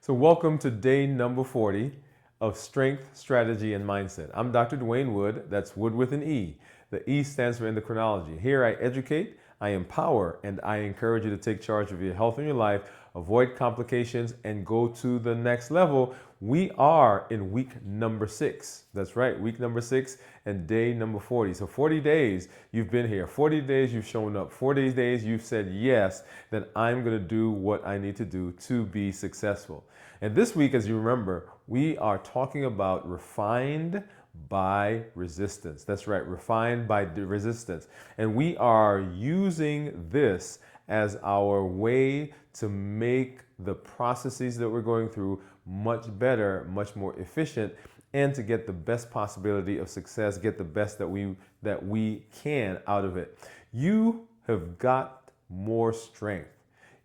So welcome to day number 40 of Strength, Strategy, and Mindset. I'm Dr. Dwain Woode, that's Wood with an E. The E stands for Endocrinology. Here I educate, I empower, and I encourage you to take charge of your health and your life, avoid complications, and go to the next level. We are in week number 6. That's right, week number 6 and day number 40. So 40 days you've been here. 40 days you've shown up. 40 days you've said yes, that I'm going to do what I need to do to be successful. And this week, as you remember, we are talking about refined by resistance. That's right, refined by resistance. And we are using this as our way to make the processes that we're going through much better, much more efficient, and to get the best possibility of success, get the best that we can out of it. You have got more strength.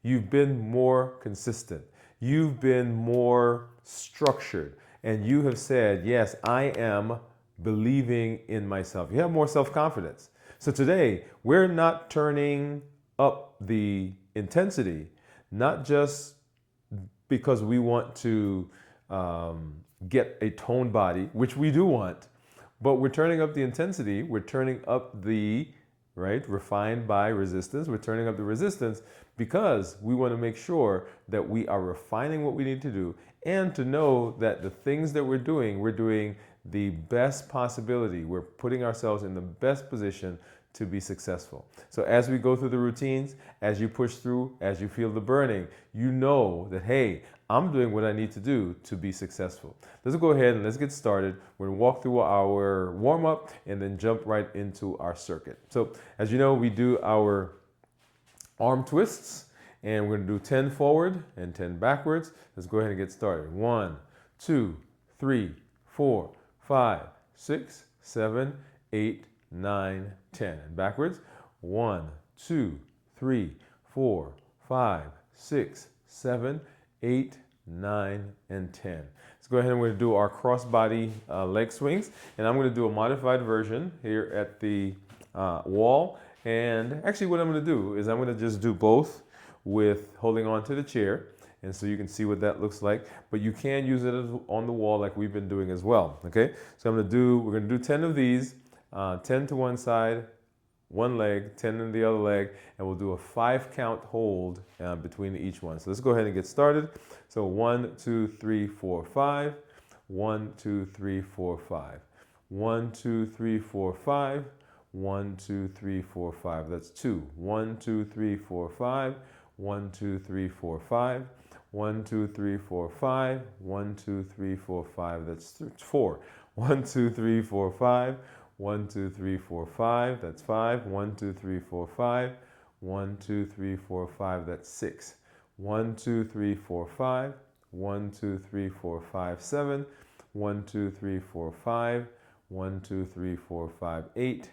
You've been more consistent. You've been more structured. And you have said, yes, I am believing in myself. You have more self-confidence. So today, we're not turning up the intensity, not just because we want to get a toned body, which we do want, but we're turning up the intensity. We're turning up the, refined by resistance. We're turning up the resistance because we want to make sure that we are refining what we need to do and to know that the things that we're doing the best possibility. We're putting ourselves in the best position to be successful. So as we go through the routines, as you push through, as you feel the burning, you know that, hey, I'm doing what I need to do to be successful. Let's go ahead and let's get started. We're going to walk through our warm-up and then jump right into our circuit. So as you know, we do our arm twists, and we're going to do 10 forward and 10 backwards. Let's go ahead and get started. 1, 2, 3, 4, 5, 6, 7, 8, 9, 10. And backwards. 1, 2, 3, 4, 5, 6, 7, 8, 9, and 10. Let's go ahead and we're going to do our crossbody leg swings. And I'm going to do a modified version here at the wall. And actually what I'm going to do is I'm going to just do both with holding on to the chair. And so you can see what that looks like. But you can use it on the wall like we've been doing as well. Okay, so we're going to do 10 of these, 10 to one side, one leg, 10 in the other leg, and we'll do a 5 count hold between each one. So let's go ahead and get started. So 1, 2, 3, 4, 5. 1, 2, 3, 4, 5. 1, 2, 3, 4, 5. 1, 2, 3, 4, 5. That's 2. 1, 2, 3, 4, 5. 1, 2, 3, 4, 5. 1, 2, 3, 4, 5. 1, 2, 3, 4, 5. That's 4. 1, 2, 3, 4, 5. 1, 2, 3, 4, 5. That's 5. 1, 2, 3, 4, 5. 1, 2, 3, 4, 5. That's 6. 1, 2, 3, 4, 5. 1, 2, 3, 4, 5, 7. 1, 2, 3, 4, 5. 1, 2, 3, 4, 5, 8.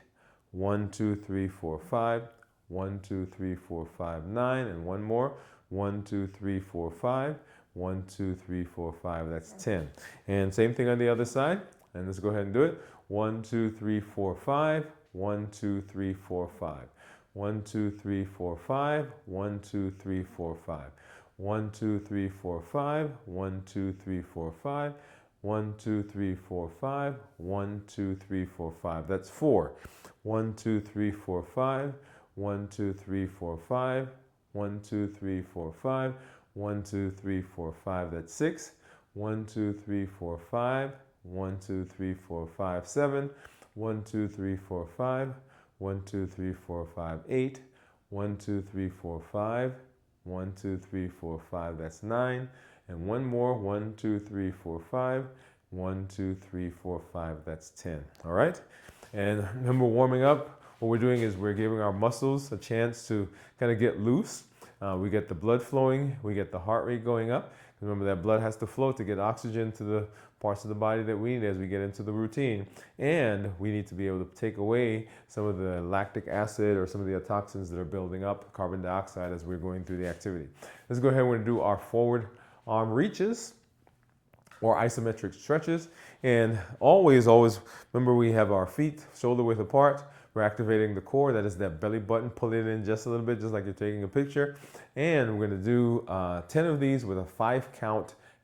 1, 2, 3, 4, 5. 1, 2, 3, 4, 5, 9. And one more. 1, 2, 3, 4, 5. 1, 2, 3, 4, 5. That's 10. And same thing on the other side. And let's go ahead and do it. 1, 2, 3, 4, 5. 1, 2, 3, 4, 5. 1, 2, 3, 4, 5. 1, 2, 3, 4, 5. 1, 2, 3, 4, 5. 1, 2, 3, 4, 5. 1, 2, 3, 4, 5. 1, 2, 3, 4, 5. That's 4. 1, 2, 3, 4, 5. 1, 2, 3, 4, 5. 1, 2, 3, 4, 5. 1, 2, 3, 4, 5. That's 6. 1, 2, 3, 4, 5. 1, 2, 3, 4, 5, 7. 1, 2, 3, 4, 5. 1, 2, 3, 4, 5, 8. 1, 2, 3, 4, 5. 1, 2, 3, 4, 5. That's 9. And one more. 1, 2, 3, 4, 5. 1, 2, 3, 4, 5. That's 10. All right. And remember, warming up, what we're doing is we're giving our muscles a chance to kind of get loose. We get the blood flowing. We get the heart rate going up. Remember that blood has to flow to get oxygen to the parts of the body that we need as we get into the routine. And we need to be able to take away some of the lactic acid or some of the toxins that are building up, carbon dioxide, as we're going through the activity. Let's go ahead and we're going to do our forward arm reaches or isometric stretches. And always remember we have our feet shoulder width apart. We're activating the core, that is that belly button. Pull it in just a little bit, just like you're taking a picture. And we're going to do 10 of these with a 5 count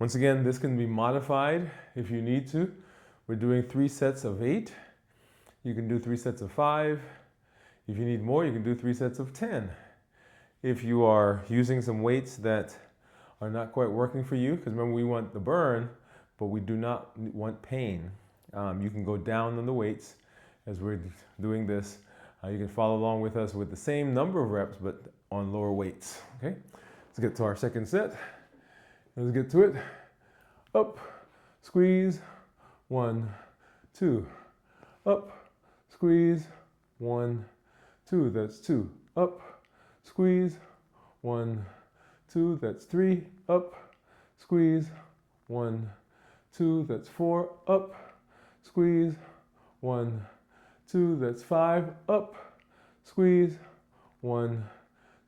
Once again, this can be modified if you need to. We're doing 3 sets of 8. You can do 3 sets of 5. If you need more, you can do 3 sets of 10. If you are using some weights that are not quite working for you, because remember we want the burn, but we do not want pain. You can go down on the weights as we're doing this. You can follow along with us with the same number of reps, but on lower weights. Okay, let's get to our second set. Let's get to it. Up, squeeze, 1, 2. Up, squeeze, 1, 2. That's 2. Up, squeeze, 1, 2. That's 3. Up, squeeze, 1, 2. That's 4. Up, squeeze, 1, 2. That's 5. Up, squeeze, 1,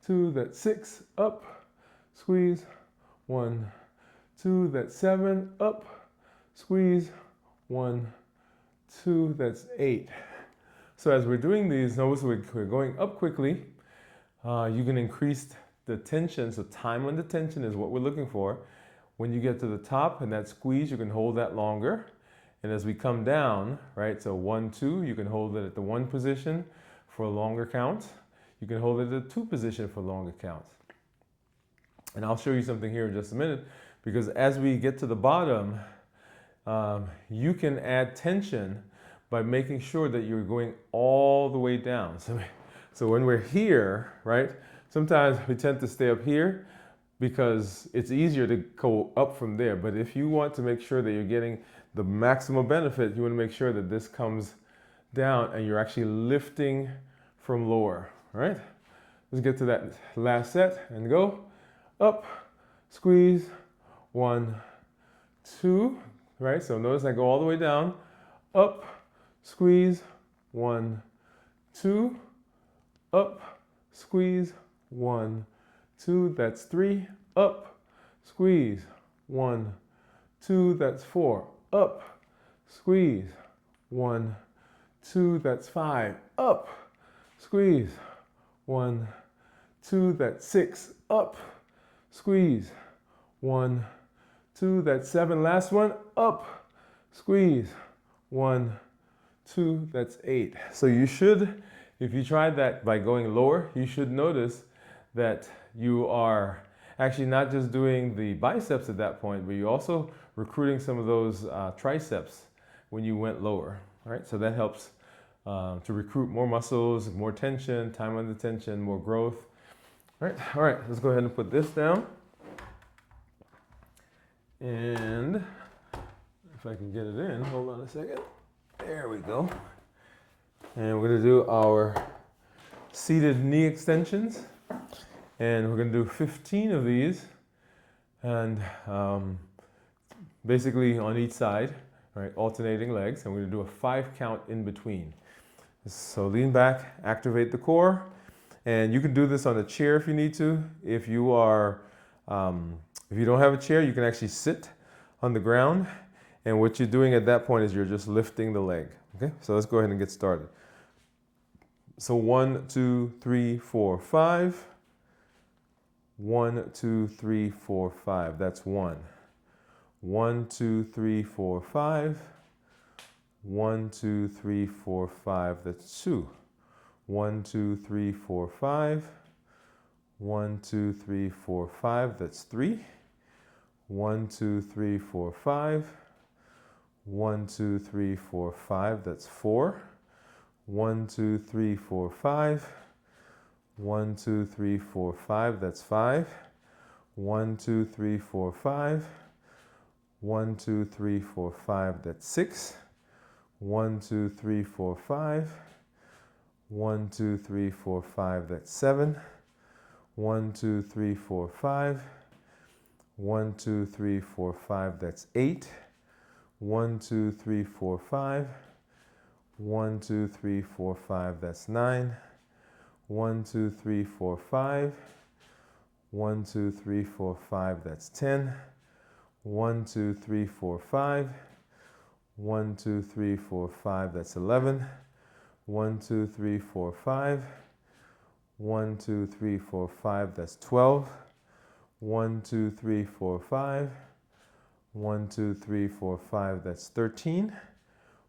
2. That's 6. Up, squeeze, 1, 2. That's 7. Up, squeeze, 1, 2. That's 8. So as we're doing these, notice we're going up quickly. You can increase the tension. So time under tension is what we're looking for. When you get to the top and that squeeze, you can hold that longer. And as we come down, right, so 1, 2, you can hold it at the 1 position for a longer count. You can hold it at the 2 position for a longer count. And I'll show you something here in just a minute, because as we get to the bottom, you can add tension by making sure that you're going all the way down. So when we're here, right, sometimes we tend to stay up here because it's easier to go up from there. But if you want to make sure that you're getting the maximum benefit, you want to make sure that this comes down and you're actually lifting from lower, all right? Let's get to that last set and go. Up, squeeze, 1, 2, right? So notice I go all the way down. Up, squeeze, 1, 2. Up, squeeze, 1, 2. That's 3. Up, squeeze, 1, 2. That's 4. Up, squeeze, 1, 2. That's 5. Up, squeeze, 1, 2. That's 6. Up, squeeze, 1, 2. That's 7. Last one. Up, squeeze, 1, 2. That's 8. So you should, if you tried that by going lower, you should notice that you are actually not just doing the biceps at that point, but you're also recruiting some of those triceps when you went lower, right? So that helps to recruit more muscles, more tension, time under tension, more growth. All right, let's go ahead and put this down. And if I can get it in, hold on a second. There we go. And we're gonna do our seated knee extensions. And we're gonna do 15 of these. And basically on each side, right, alternating legs. And we're gonna do a 5 count in between. So lean back, activate the core. And you can do this on a chair if you need to. If you are, if you don't have a chair, you can actually sit on the ground. And what you're doing at that point is you're just lifting the leg. Okay, so let's go ahead and get started. So 1, 2, 3, 4, 5. 1, 2, 3, 4, 5. That's 1. 1, 2, 3, 4, 5. 1, 2, 3, 4, 5. That's 2. 1, 2, 3, 4, 5. 1, 2, 3, 4, 5. That's 3. 1, 2, 3, 4, 5. 1, 2, 3, 4, 5. That's 4. 1, 2, 3, 4, 5. 1, 2, 3, 4, 5. That's 5. 1, 2, 3, 4, 5. 1, 2, 3, 4, 5. That's 6. 1, 2, 3, 4, 5. 1, 2, 3, 4, 5. That's 7. 1, 2, 3, 4, 5. 1, 2, 3, 4, 5. That's 8. 1, 2, 3, 4, 5. 1, 2, 3, 4, 5. That's 9. 1, 2, 3, 4, 5. 1, 2, 3, 4, 5. That's 10. 1, 2, 3, 4, 5. 1, 2, 3, 4, 5. That's 11. 1, 2, 3, 4, 5. 1, 2, 3, 4, 5. That's 12. 1, 2, 3, 4, 5. 1, 2, 3, 4, 5, that's 13.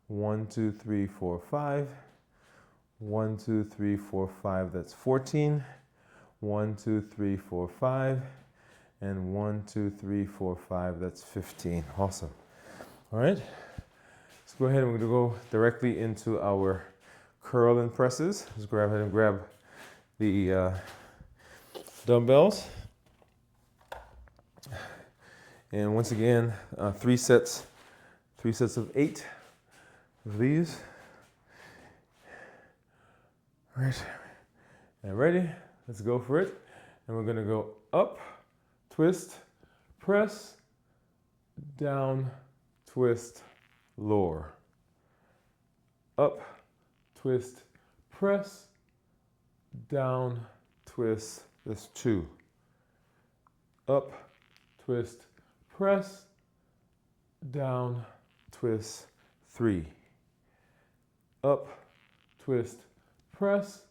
1, 2, 3, 4, 5. 1, 2, 3, 4, 5, that's 14. 1, 2, 3, 4, 5. And 1, 2, 3, 4, 5, that's 15. Awesome. All right. Let's go ahead and we're going to go directly into our curl and presses. Let's go ahead and grab the dumbbells. And once again, three sets of 8 of these. All right, and ready? Let's go for it. And we're gonna go up, twist, press, down, twist, lower. Up, twist, press, down, twist, that's 2. Up, twist, press, down, twist, 3. Up, twist, press,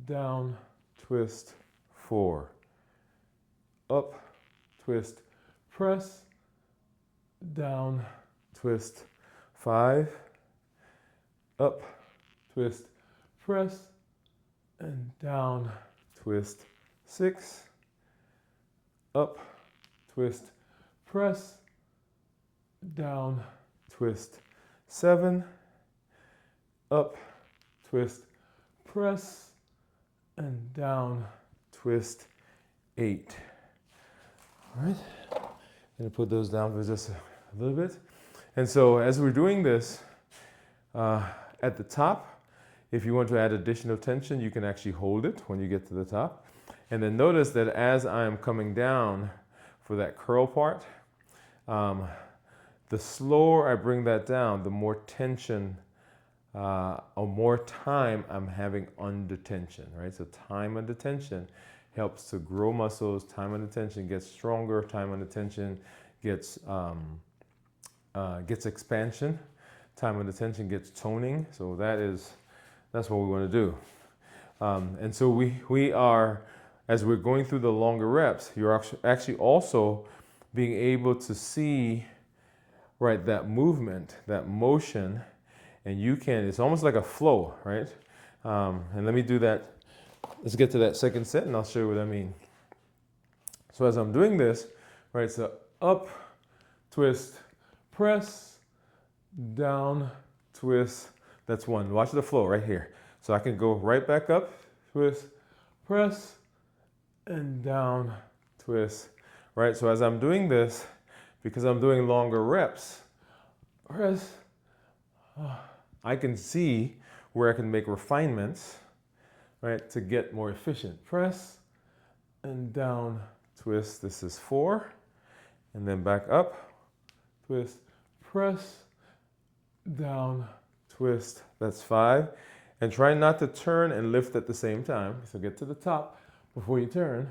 down, twist, 4. Up, twist, press, down, twist, 5. Up, twist, press, and down, twist, 6. Up, twist, press, down, twist, 7. Up, twist, press, and down, twist, 8. All right, I'm gonna put those down for just a little bit. And so as we're doing this, at the top, if you want to add additional tension, you can actually hold it when you get to the top. And then notice that as I'm coming down for that curl part, the slower I bring that down, the more tension or more time I'm having under tension, right? So time under tension helps to grow muscles. Time under tension gets stronger. Time under tension gets expansion. Time under tension gets toning. So that's what we want to do. And so we are, as we're going through the longer reps, you're actually also being able to see, right, that movement, that motion, and it's almost like a flow, right? And let me do that. Let's get to that second set and I'll show you what I mean. So as I'm doing this, right, so up, twist, press, down, twist, that's 1. Watch the flow right here. So I can go right back up, twist, press, and down, twist, right? So as I'm doing this, because I'm doing longer reps, press, I can see where I can make refinements, right, to get more efficient. Press and down, twist, this is 4. And then back up, twist, press, down, twist, that's 5. And try not to turn and lift at the same time. So get to the top before you turn,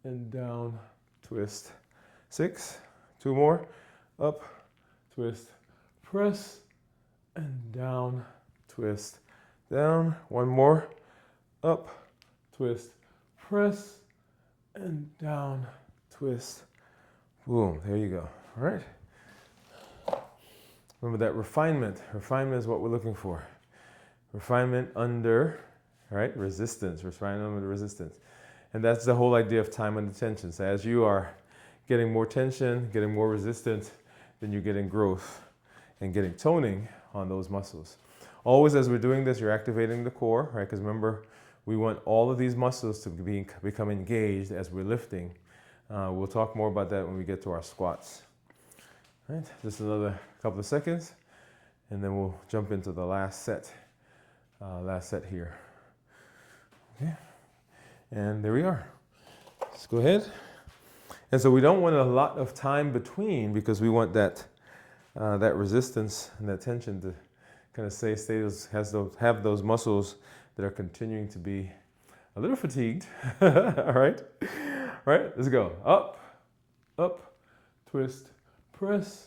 and down, twist, 6. 2 more, up, twist, press, and down, twist, down. 1 more, up, twist, press, and down, twist, boom, there you go. All right. Remember that refinement. Refinement is what we're looking for. Refinement under, right, resistance. Refinement under resistance. And that's the whole idea of time under tension. So as you are getting more tension, getting more resistance, then you're getting growth and getting toning on those muscles. Always as we're doing this, you're activating the core, right? Because remember, we want all of these muscles to become engaged as we're lifting. We'll talk more about that when we get to our squats. All right, just another couple of seconds, and then we'll jump into the last set here. Okay, and there we are. Let's go ahead. And so we don't want a lot of time between, because we want that resistance and that tension to kind of have those muscles that are continuing to be a little fatigued. All right, let's go. Up, up, twist, press,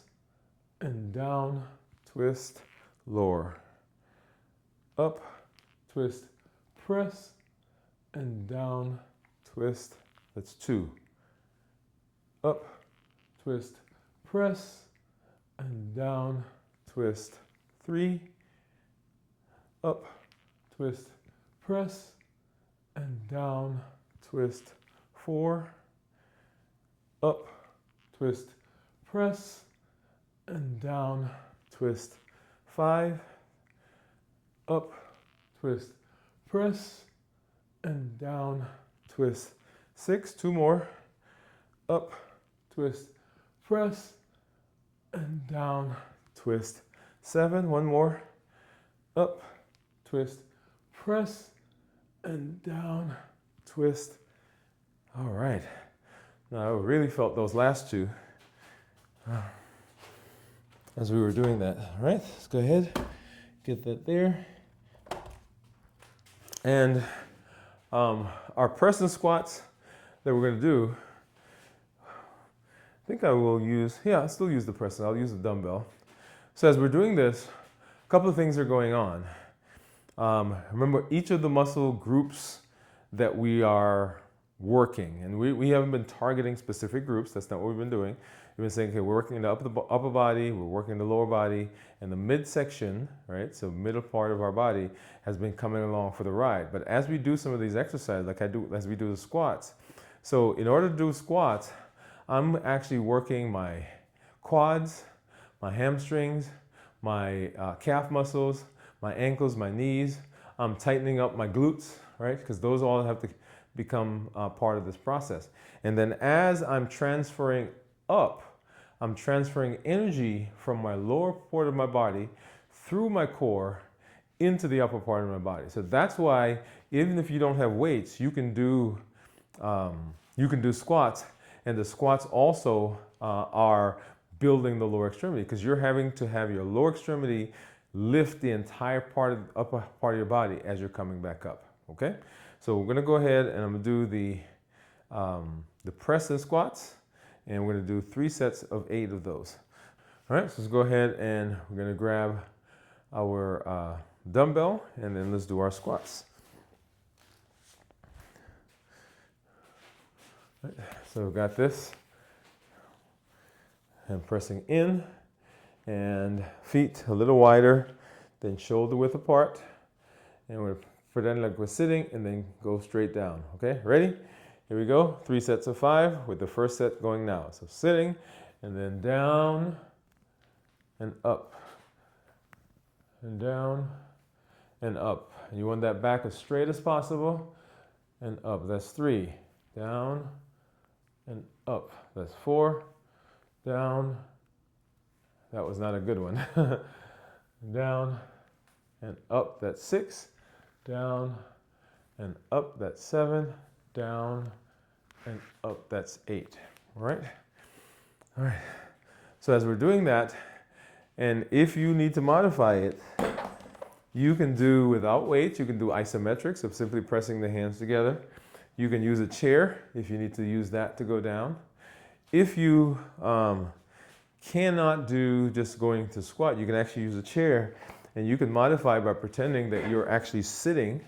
and down, twist, lower. Up, twist, press, and down, twist, that's 2. Up, twist, press, and down, twist. 3, up, twist, press, and down, twist. 4, up, twist, press, and down, twist. 5, up, twist, press, and down, twist. 6, 2 more, up, twist, press, and down, twist. 7, 1 more, up, twist, press, and down, twist. All right. Now I really felt those last two as we were doing that. All right, let's go ahead, get that there. And our press and squats that we're going to do, I think I will use, I'll still use the press, I'll use the dumbbell. So as we're doing this, a couple of things are going on. Remember, each of the muscle groups that we are working, and we haven't been targeting specific groups, that's not what we've been doing. We've been saying, okay, we're working in the upper body, we're working in the lower body, and the midsection, right, so middle part of our body has been coming along for the ride. But as we do some of these exercises, like as we do the squats, so in order to do squats, I'm actually working my quads, my hamstrings, my calf muscles, my ankles, my knees. I'm tightening up my glutes, right? Because those all have to become part of this process. And then as I'm transferring up, I'm transferring energy from my lower part of my body through my core into the upper part of my body. So that's why even if you don't have weights, you can do squats, and the squats also are building the lower extremity, because you're having to have your lower extremity lift the entire part of the upper part of your body as you're coming back up. Okay, so we're gonna go ahead and I'm gonna do the press and squats, and we're gonna do 3 sets of 8 of those. All right, so let's go ahead and we're gonna grab our dumbbell, and then let's do our squats. All right, so we've got this, and pressing in, and feet a little wider, then shoulder width apart, and we're pretending like we're sitting, and then go straight down. Okay, ready? Here we go. 3 sets of 5 with the first set going now. So sitting, and then down, and up, and down, and up. And you want that back as straight as possible, and up. That's 3. Down, and up. That's 4. Down. That was not a good one. Down, and up. That's 6. Down, and up. That's 7. Down, and up. That's 8. All right? All right. So as we're doing that, and if you need to modify it, you can do without weights. You can do isometrics of simply pressing the hands together. You can use a chair if you need to use that to go down. If you cannot do just going to squat, you can actually use a chair, and you can modify by pretending that you're actually sitting,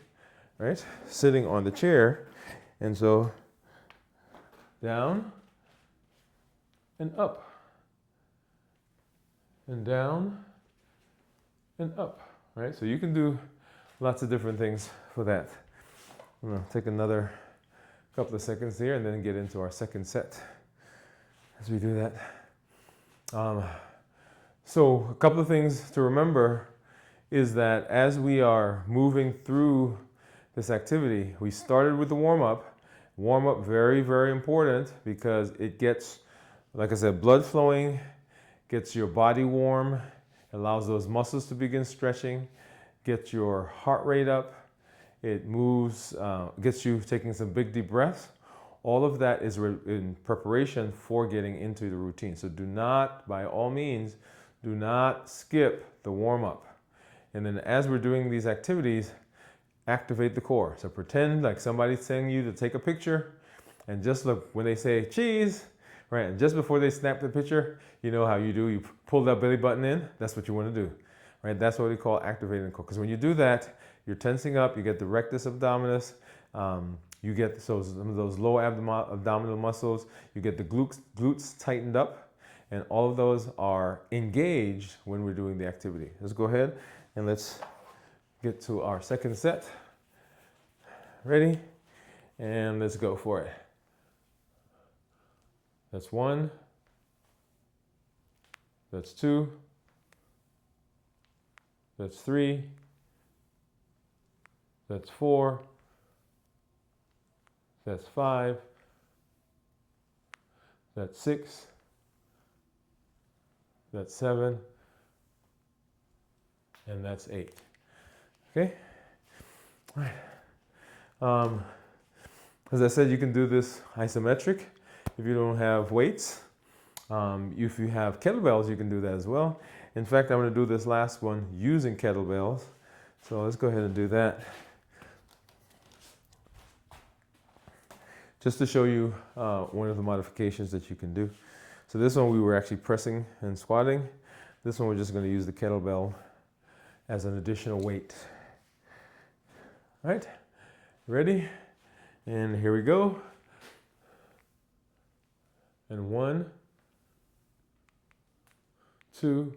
right? Sitting on the chair. And so down and up, and down and up, right? So you can do lots of different things for that. I'm gonna take another couple of seconds here and then get into our second set as we do that. So a couple of things to remember is that as we are moving through this activity, we started with the warm-up. Warm-up, very, very important, because it gets, like I said, blood flowing, gets your body warm, allows those muscles to begin stretching, gets your heart rate up, it moves, gets you taking some big deep breaths. All of that is in preparation for getting into the routine. So do not, by all means, do not skip the warm-up. And then as we're doing these activities, activate the core. So pretend like somebody's telling you to take a picture, and just look when they say cheese, right? And just before they snap the picture, you know how you do, you pull that belly button in. That's what you want to do, right? That's what we call activating the core. Because when you do that, you're tensing up, you get the rectus abdominis, you get some of those low abdominal muscles, you get the glutes tightened up, And all of those are engaged when we're doing the activity. Let's go ahead and let's get to our second set. Ready? And let's go for it. That's 1. That's 2. That's 3. That's 4. That's 5. That's 6. That's 7. And that's 8. Okay? All right. As I said, you can do this isometric if you don't have weights. If you have kettlebells, you can do that as well. In fact, I'm going to do this last one using kettlebells. So let's go ahead and do that. Just to show you one of the modifications that you can do. So this one we were actually pressing and squatting. This one we're just going to use the kettlebell as an additional weight. All right, ready? And here we go. And 1, 2,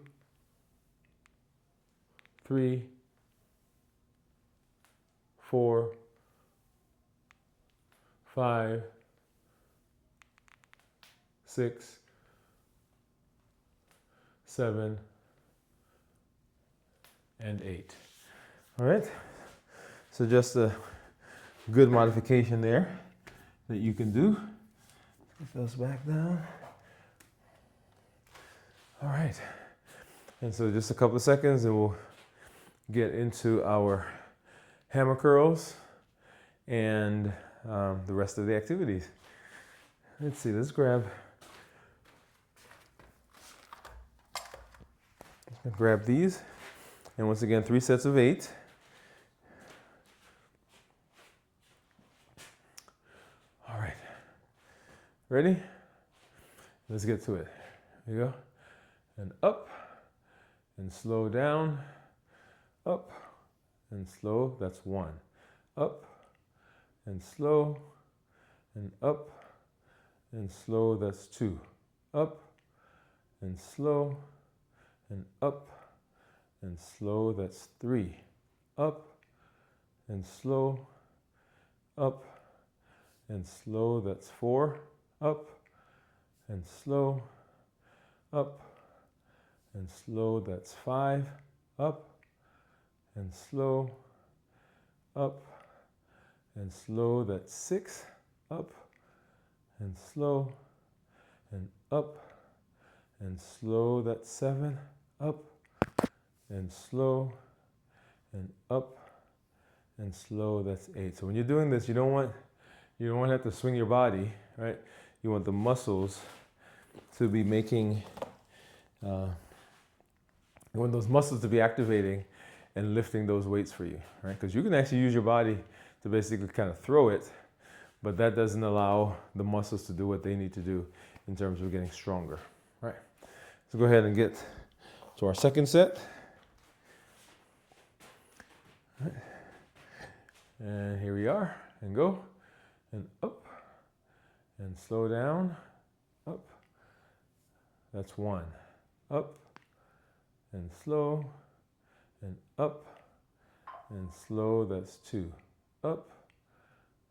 3, 4, 5, 6, 7, and 8. All right. So just a good modification there that you can do. Put those back down. All right. And so just a couple of seconds and we'll get into our hammer curls and the rest of the activities. Let's see, let's grab these. And once again, 3 sets of 8. All right. Ready? Let's get to it. Here you go. And up and slow down. Up and slow. That's 1. Up and slow and up and slow. That's 2. Up and slow and up and slow. That's 3. Up and slow. Up and slow. That's 4. Up and slow. Up and slow. That's 5. Up and slow. Up and slow. That's 6. Up and slow and up and slow. That's 7. Up and slow and up and slow. That's 8. So when you're doing this, you don't want to have to swing your body, right? You want the muscles to be making, you want those muscles to be activating and lifting those weights for you, right? Because you can actually use your body to basically kind of throw it, but that doesn't allow the muscles to do what they need to do in terms of getting stronger, right? So go ahead and get to our second set. All right. And here we are, and go, and up, and slow down, up. That's 1. Up, and slow, and up, and slow. That's 2. Up,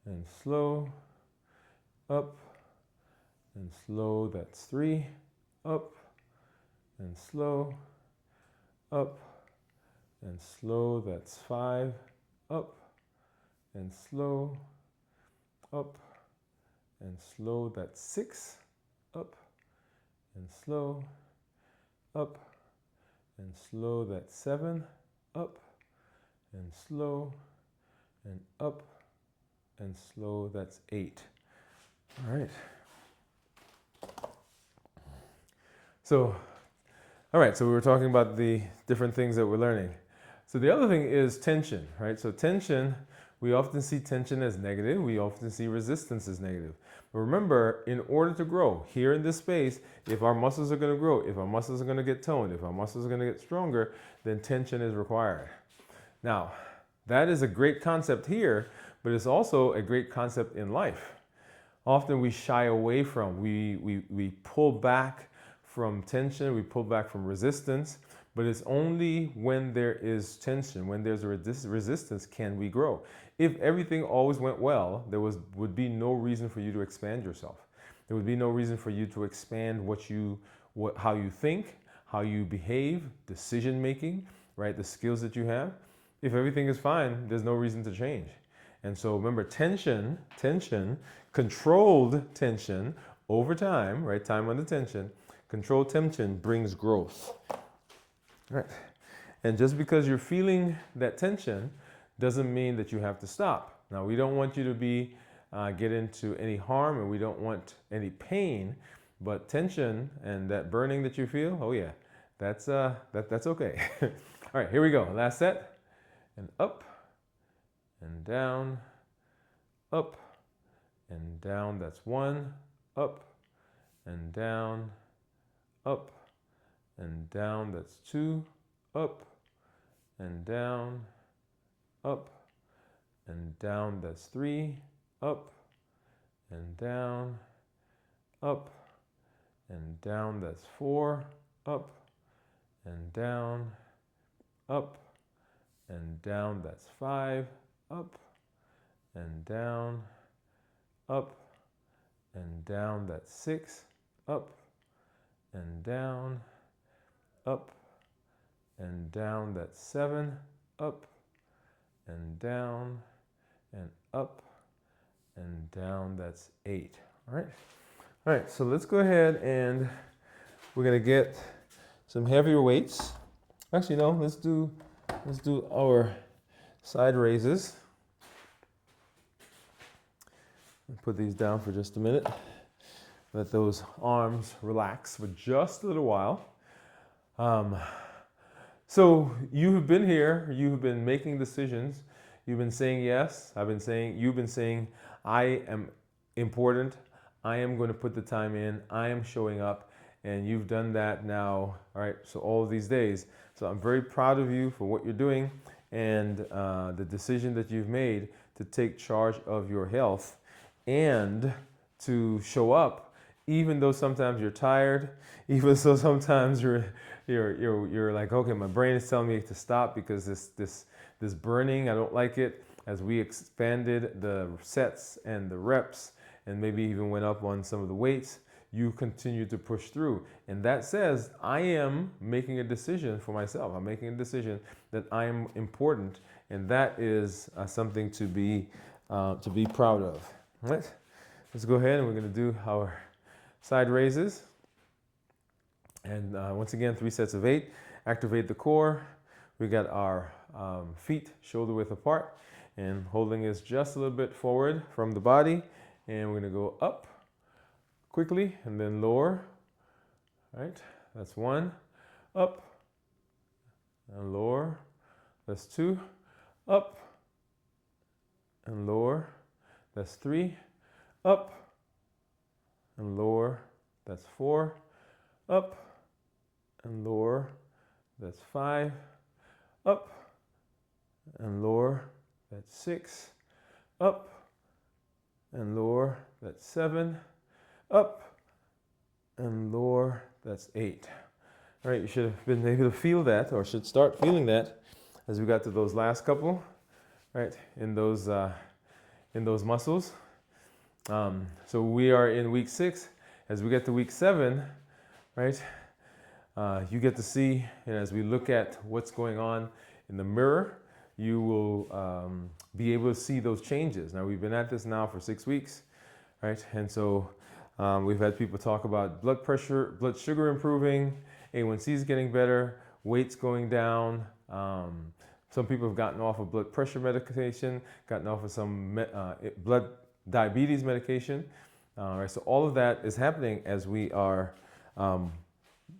and slow, up, and slow. That's 3. Up, and slow, up, and slow. That's 5. Up, and slow, up, and slow. That's 6. Up, and slow, up, and slow. That's 7. Up, and slow, and up, and slow. That's 8. All right. So, all right, so we were talking about the different things that we're learning. So the other thing is tension, right? So tension, we often see tension as negative. We often see resistance as negative. But remember, in order to grow here in this space, if our muscles are going to grow, if our muscles are going to get toned, if our muscles are going to get stronger, then tension is required. Now, that is a great concept here, but it's also a great concept in life. Often we shy away from, we pull back from tension, we pull back from resistance, but it's only when there is tension, when there's a resistance, can we grow. If everything always went well, there would be no reason for you to expand yourself. There would be no reason for you to expand how you think, how you behave, decision making, right? The skills that you have. If everything is fine, there's no reason to change. And so remember, tension, controlled tension over time, right? Time under tension, controlled tension brings growth, right? And just because you're feeling that tension doesn't mean that you have to stop. Now, we don't want you to get into any harm, and we don't want any pain, but tension and that burning that you feel, oh yeah, that's okay. All right, here we go. Last set, and up and down, up and down. That's one, up and down, up and down. That's two, up and down, up and down. That's three, up and down, up and down. That's four, up and down, up and down. That's five, up and down, up and down. That's six, up and down, up and down. That's seven, up and down, and up and down. That's eight. All right. All right. So let's go ahead and we're gonna get some heavier weights. Actually, no. Let's do our side raises. Put these down for just a minute. Let those arms relax for just a little while. So you have been here. You have been making decisions. You've been saying yes. You've been saying, I am important. I am going to put the time in. I am showing up. And you've done that now, all right, so all of these days. So I'm very proud of you for what you're doing and the decision that you've made to take charge of your health and to show up, even though sometimes you're tired, even though sometimes you're like, okay, my brain is telling me to stop because this burning, I don't like it. As we expanded the sets and the reps and maybe even went up on some of the weights, you continue to push through. And that says, I am making a decision for myself. I'm making a decision that I am important. And that is something to be proud of. All right, let's go ahead and we're gonna do our side raises. And once again, 3 sets of 8. Activate the core. We got our feet shoulder width apart and holding is just a little bit forward from the body. And we're gonna go up quickly and then lower. All right, that's 1, up and lower. That's 2, up and lower. That's 3, up and lower. That's 4, up and lower. That's 5, up and lower. That's 6, up and lower. That's 7, up and lower. That's 8. All right, you should have been able to feel that, or should start feeling that as we got to those last couple, right, in those muscles. So we are in week 6. As we get to week 7, right, you get to see, and as we look at what's going on in the mirror, you will be able to see those changes. Now, we've been at this now for 6 weeks, right? And so we've had people talk about blood pressure, blood sugar improving, A1C is getting better, weight's going down. Some people have gotten off of blood pressure medication, gotten off of some blood diabetes medication. Right, so all of that is happening as we are,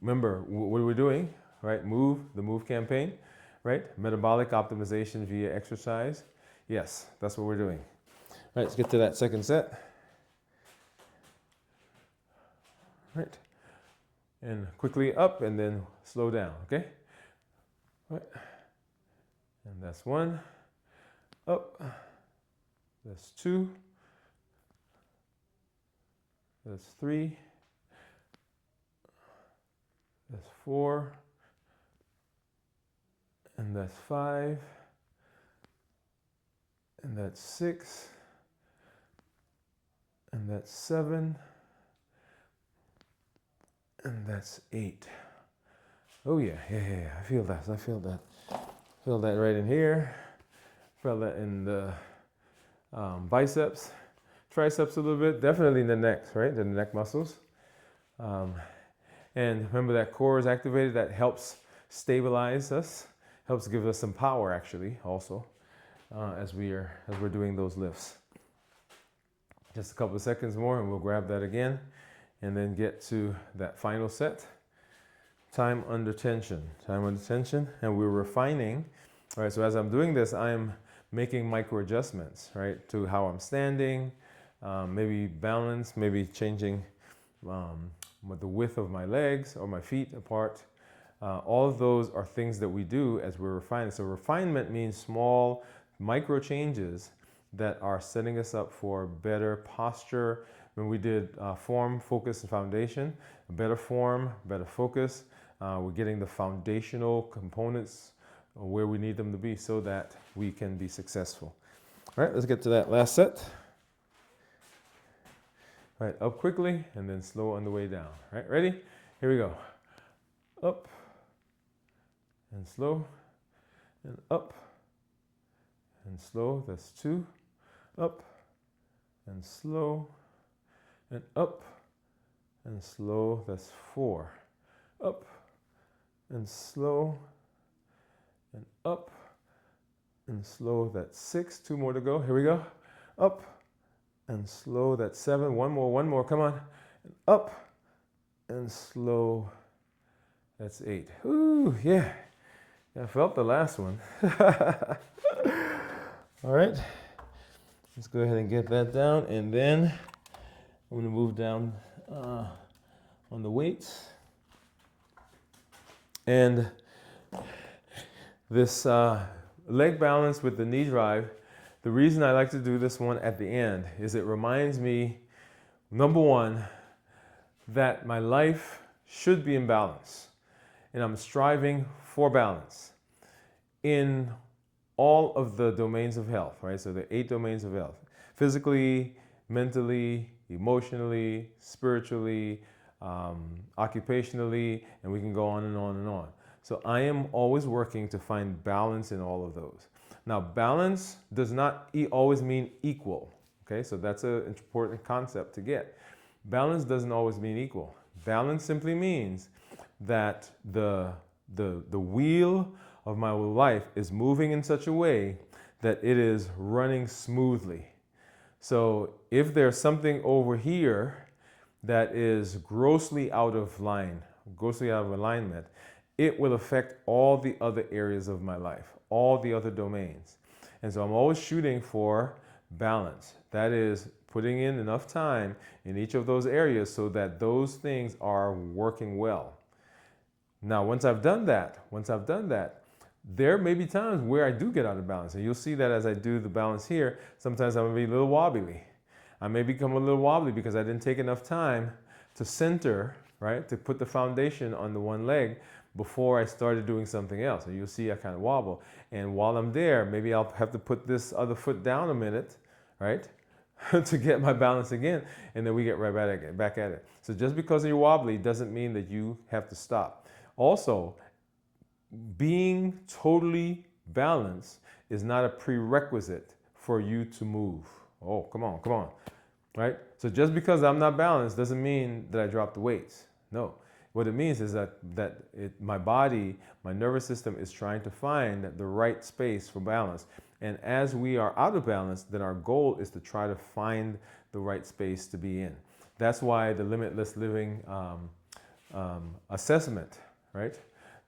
remember what we're doing, right? The MOVE campaign, right? Metabolic optimization via exercise. Yes, that's what we're doing. All right, let's get to that second set. Right, and quickly up and then slow down, okay? Right. And that's 1, up, that's 2, that's 3, That's 4. And that's 5. And that's 6. And that's 7. And that's 8. Oh yeah. I feel that. I feel that. Feel that right in here. Feel that in the biceps, triceps a little bit. Definitely in the neck, right? The neck muscles. And remember that core is activated. That helps stabilize us. Helps give us some power actually also as we're doing those lifts. Just a couple of seconds more and we'll grab that again and then get to that final set. Time under tension. Time under tension. And we're refining. All right, so as I'm doing this, I'm making micro adjustments, right, to how I'm standing, maybe balance, maybe changing the width of my legs or my feet apart. All of those are things that we do as we're refining. So refinement means small micro changes that are setting us up for better posture. When we did form, focus, and foundation, better form, better focus, we're getting the foundational components where we need them to be so that we can be successful. All right, let's get to that last set. All right, up quickly and then slow on the way down. All right, ready? Here we go. Up and slow and up and slow. That's 2. Up and slow and up and slow. That's 4. Up and slow and up and slow. That's 6. 2 more to go. Here we go. Up and slow. That's 7. One more. Come on. And up and slow. That's 8. Ooh, yeah. I felt the last one. All right. Let's go ahead and get that down. And then I'm going to move down on the weights. And this leg balance with the knee drive, the reason I like to do this one at the end is it reminds me, number one, that my life should be in balance. And I'm striving for balance in all of the domains of health, right? So the 8 domains of health: physically, mentally, emotionally, spiritually, occupationally, and we can go on and on and on. So I am always working to find balance in all of those. Now, balance does not always mean equal, okay? So that's an important concept to get. Balance doesn't always mean equal. Balance simply means that the wheel of my life is moving in such a way that it is running smoothly. So if there's something over here that is grossly out of line, grossly out of alignment, it will affect all the other areas of my life, all the other domains. And so I'm always shooting for balance. That is putting in enough time in each of those areas so that those things are working well. Now, once I've done that, there may be times where I do get out of balance. And you'll see that as I do the balance here, sometimes I'm gonna be a little wobbly. I may become a little wobbly because I didn't take enough time to center, right? To put the foundation on the one leg before I started doing something else. And you'll see I kind of wobble. And while I'm there, maybe I'll have to put this other foot down a minute, right? to get my balance again. And then we get right back at it. So just because you're wobbly doesn't mean that you have to stop. Also, being totally balanced is not a prerequisite for you to move. Oh, come on, right? So just because I'm not balanced doesn't mean that I drop the weights. No, what it means is that my body, my nervous system is trying to find the right space for balance. And as we are out of balance, then our goal is to try to find the right space to be in. That's why the limitless living assessment, right?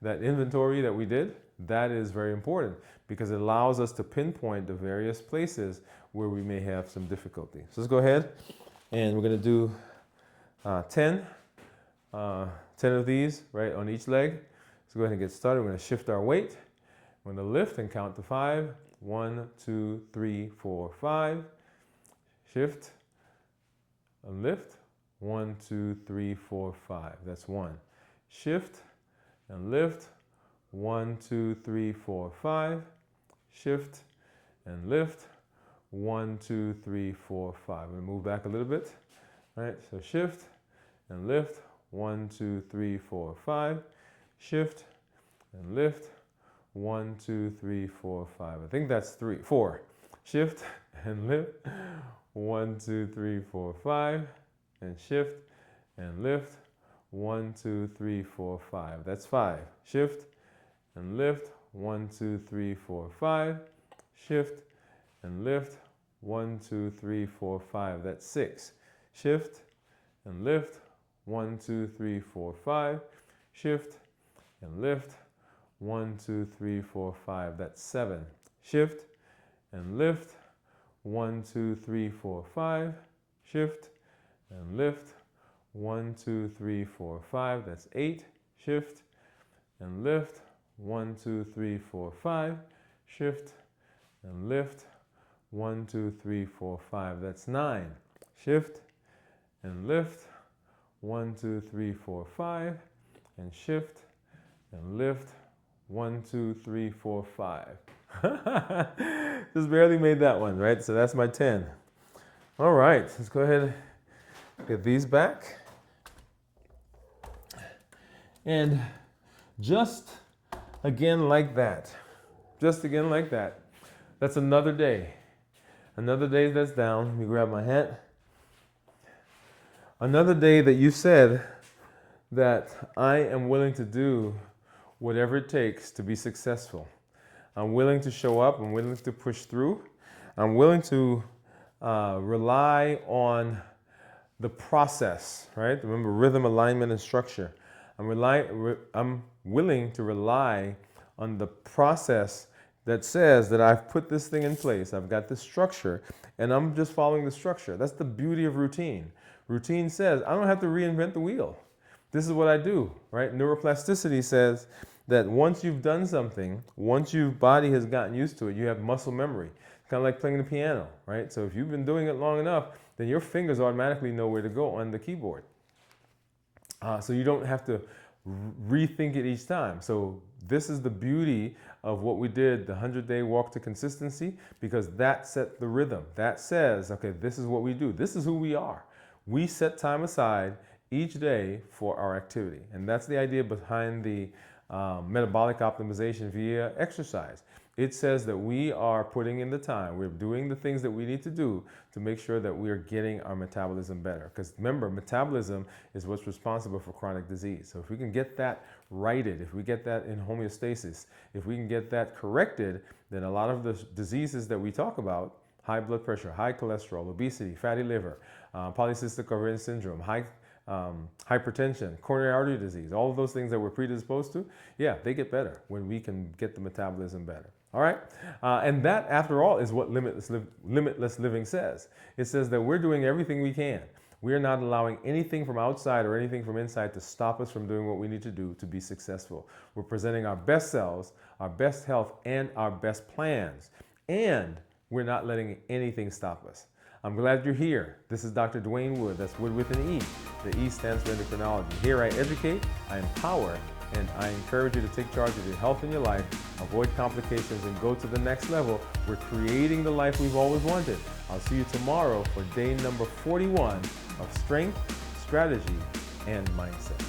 That inventory that we did, that is very important because it allows us to pinpoint the various places where we may have some difficulty. So let's go ahead and we're going to do 10 of these, right, on each leg. Let's go ahead and get started. We're going to shift our weight. We're going to lift and count to 5. 1, 2, 3, 4, 5. Shift and lift. 1, 2, 3, 4, 5. That's 1. Shift and lift. 1, 2, 3, 4, 5. Shift and lift. 1, 2, 3, 4, 5. And move back a little bit. All right, so shift and lift. 1, 2, 3, 4, 5. Shift and lift. 1, 2, 3, 4, 5. I think that's 4. Shift and lift. 1, 2, 3, 4, 5. And shift and lift. 1, 2, 3, 4, 5. That's 5. Shift and lift. 1, 2, 3, 4, 5. Shift and lift. 1, 2, 3, 4, 5. That's 6. Shift and lift. 1, 2, 3, 4, 5. Shift and lift. 1, 2, 3, 4, 5. That's 7. Shift and lift. 1, 2, 3, 4, 5. Shift and lift. 1, 2, 3, 4, 5. That's 8. Shift and lift. 1, 2, 3, 4, 5. Shift and lift. 1, 2, 3, 4, 5. That's 9. Shift and lift. 1, 2, 3, 4, 5. And shift and lift. 1, 2, 3, 4, 5. Just barely made that one, right? So that's my 10. All right, let's go ahead and get these back. And just again like that. Just again like that. That's another day. Another day that's down. Let me grab my hat. Another day that you said that I am willing to do whatever it takes to be successful. I'm willing to show up. I'm willing to push through. I'm willing to rely on the process, right? Remember, rhythm, alignment, and structure. I'm willing to rely on the process that says that I've put this thing in place. I've got this structure, and I'm just following the structure. That's the beauty of routine. Routine says I don't have to reinvent the wheel. This is what I do, right? Neuroplasticity says that once you've done something, once your body has gotten used to it, you have muscle memory. It's kind of like playing the piano, right? So if you've been doing it long enough, then your fingers automatically know where to go on the keyboard. So you don't have to rethink it each time. So this is the beauty of what we did, the 100-day walk to consistency, because that set the rhythm. That says, okay, this is what we do. This is who we are. We set time aside each day for our activity. And that's the idea behind the metabolic optimization via exercise. It says that we are putting in the time. We're doing the things that we need to do to make sure that we are getting our metabolism better. Because remember, metabolism is what's responsible for chronic disease. So if we can get that righted, if we get that in homeostasis, if we can get that corrected, then a lot of the diseases that we talk about, high blood pressure, high cholesterol, obesity, fatty liver, polycystic ovarian syndrome, hypertension, coronary artery disease, all of those things that we're predisposed to, yeah, they get better when we can get the metabolism better. All right? And that, after all, is what limitless living says. It says that we're doing everything we can. We are not allowing anything from outside or anything from inside to stop us from doing what we need to do to be successful. We're presenting our best selves, our best health, and our best plans. And we're not letting anything stop us. I'm glad you're here. This is Dr. Dwain Woode. That's Woode with an E. The E stands for endocrinology. Here I educate, I empower, and I encourage you to take charge of your health and your life, avoid complications, and go to the next level. We're creating the life we've always wanted. I'll see you tomorrow for day number 41 of Strength, Strategy, and Mindset.